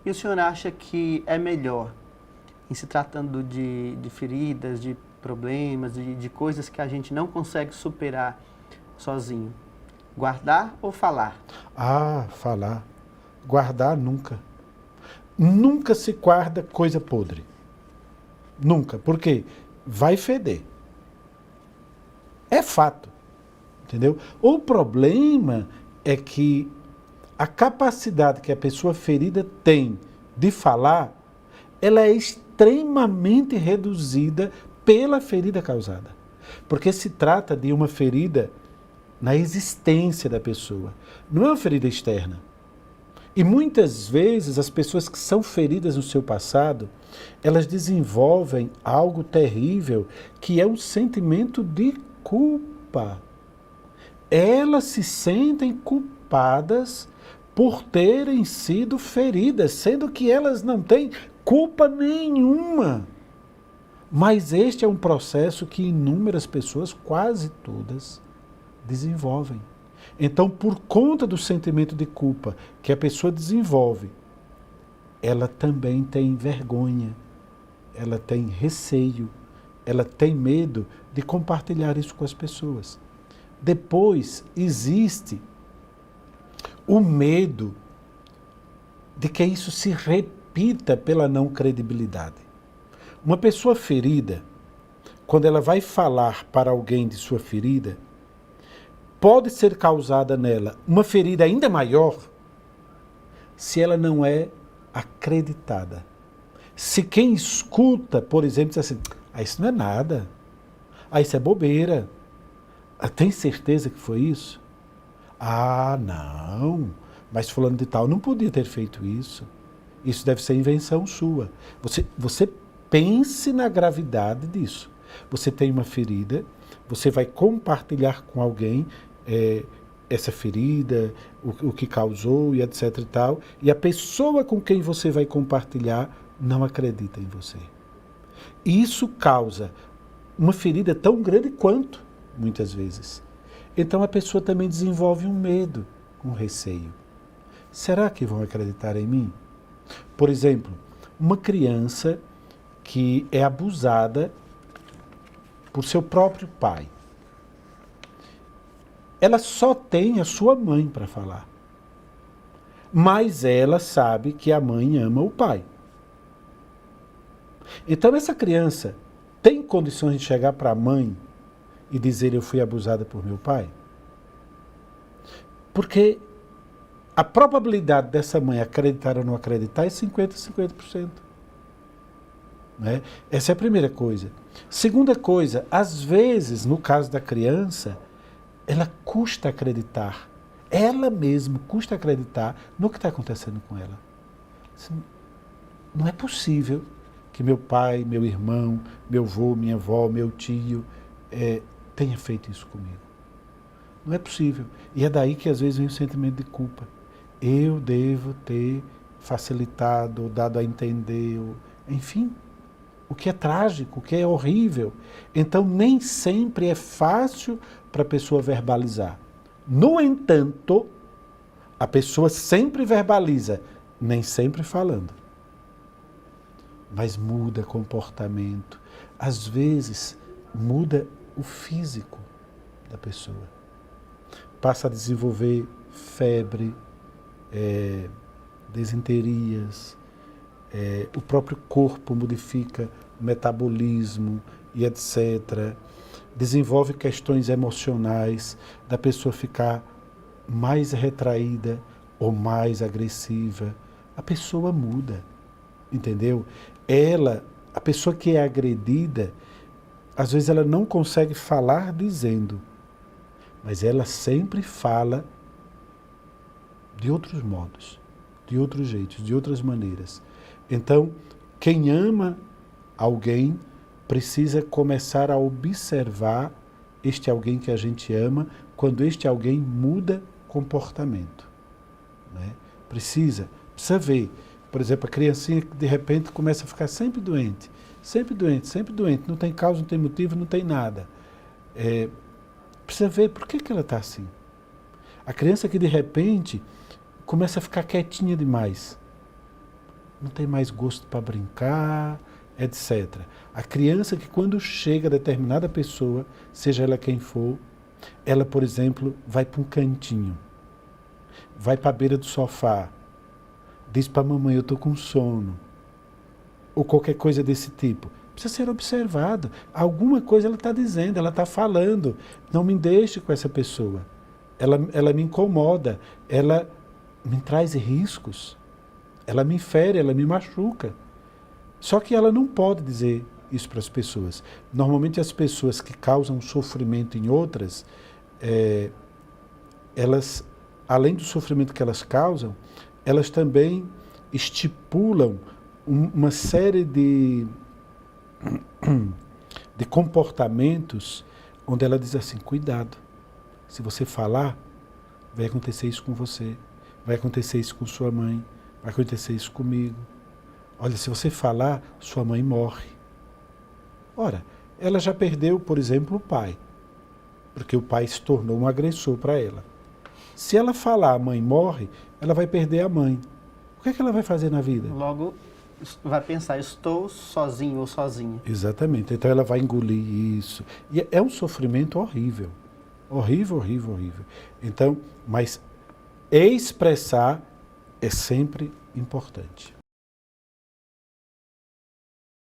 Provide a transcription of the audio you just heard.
E o senhor acha que é melhor, em se tratando de feridas, de problemas, de coisas que a gente não consegue superar sozinho, guardar ou falar? Ah, falar. Guardar nunca. Nunca se guarda coisa podre. Nunca. Por quê? Vai feder. É fato. Entendeu? O problema é que a capacidade que a pessoa ferida tem de falar, ela é extremamente reduzida pela ferida causada. Porque se trata de uma ferida na existência da pessoa. Não é uma ferida externa. E muitas vezes as pessoas que são feridas no seu passado, elas desenvolvem algo terrível, que é um sentimento de culpa. Elas se sentem culpadas por terem sido feridas, sendo que elas não têm culpa nenhuma. Mas este é um processo que inúmeras pessoas, quase todas, desenvolvem. Então, por conta do sentimento de culpa que a pessoa desenvolve, ela também tem vergonha, ela tem receio, ela tem medo de compartilhar isso com as pessoas. Depois, existe o medo de que isso se repita pela não credibilidade. Uma pessoa ferida, quando ela vai falar para alguém de sua ferida, pode ser causada nela uma ferida ainda maior se ela não é acreditada. Se quem escuta, por exemplo, diz assim, isso não é nada, isso é bobeira, tem certeza que foi isso? Não, mas fulano de tal não podia ter feito isso. Isso deve ser invenção sua. Você pense na gravidade disso. Você tem uma ferida, você vai compartilhar com alguém essa ferida, o que causou e etc e tal, e a pessoa com quem você vai compartilhar não acredita em você. E isso causa uma ferida tão grande quanto, muitas vezes. Então a pessoa também desenvolve um medo, um receio. Será que vão acreditar em mim? Por exemplo, uma criança que é abusada por seu próprio pai. Ela só tem a sua mãe para falar. Mas ela sabe que a mãe ama o pai. Então essa criança tem condições de chegar para a mãe e dizer eu fui abusada por meu pai? Porque a probabilidade dessa mãe acreditar ou não acreditar é 50%. Né? Essa é a primeira coisa. Segunda coisa, às vezes, no caso da criança, ela custa acreditar. Ela mesma custa acreditar no que está acontecendo com ela. Não é possível que meu pai, meu irmão, meu avô, minha avó, meu tio tenha feito isso comigo. Não é possível. E é daí que às vezes vem o sentimento de culpa. Eu devo ter facilitado, dado a entender, enfim, o que é trágico, o que é horrível. Então nem sempre é fácil para a pessoa verbalizar. No entanto, a pessoa sempre verbaliza, nem sempre falando. Mas muda comportamento. Às vezes, muda o físico da pessoa. Passa a desenvolver febre, desinterias, o próprio corpo modifica o metabolismo e etc. Desenvolve questões emocionais da pessoa ficar mais retraída ou mais agressiva. A pessoa muda, entendeu? A pessoa que é agredida, às vezes ela não consegue falar dizendo, mas ela sempre fala de outros modos, de outros jeitos, de outras maneiras. Então, quem ama alguém precisa começar a observar este alguém que a gente ama quando este alguém muda comportamento. Né? Precisa ver. Por exemplo, a criancinha que de repente começa a ficar sempre doente, não tem causa, não tem motivo, não tem nada. Precisa ver por que ela está assim. A criança que de repente começa a ficar quietinha demais. não tem mais gosto para brincar, etc. A criança que quando chega a determinada pessoa, seja ela quem for, ela, por exemplo, vai para um cantinho, vai para a beira do sofá, diz para a mamãe, eu estou com sono, ou qualquer coisa desse tipo. Precisa ser observado. Alguma coisa ela está dizendo, ela está falando. Não me deixe com essa pessoa. Ela me incomoda, ela me traz riscos, ela me fere, ela me machuca. Só que ela não pode dizer isso para as pessoas. Normalmente as pessoas que causam sofrimento em outras, elas, além do sofrimento que elas causam, elas também estipulam uma série de comportamentos onde ela diz assim, cuidado, se você falar, vai acontecer isso com você, vai acontecer isso com sua mãe, vai acontecer isso comigo. Olha, se você falar, sua mãe morre. Ora, ela já perdeu, por exemplo, o pai, porque o pai se tornou um agressor para ela. Se ela falar, a mãe morre, ela vai perder a mãe. O que é que ela vai fazer na vida? Logo, vai pensar, estou sozinho ou sozinha. Exatamente. Então ela vai engolir isso. E é um sofrimento horrível. Horrível, horrível, horrível. Então, mas expressar é sempre importante.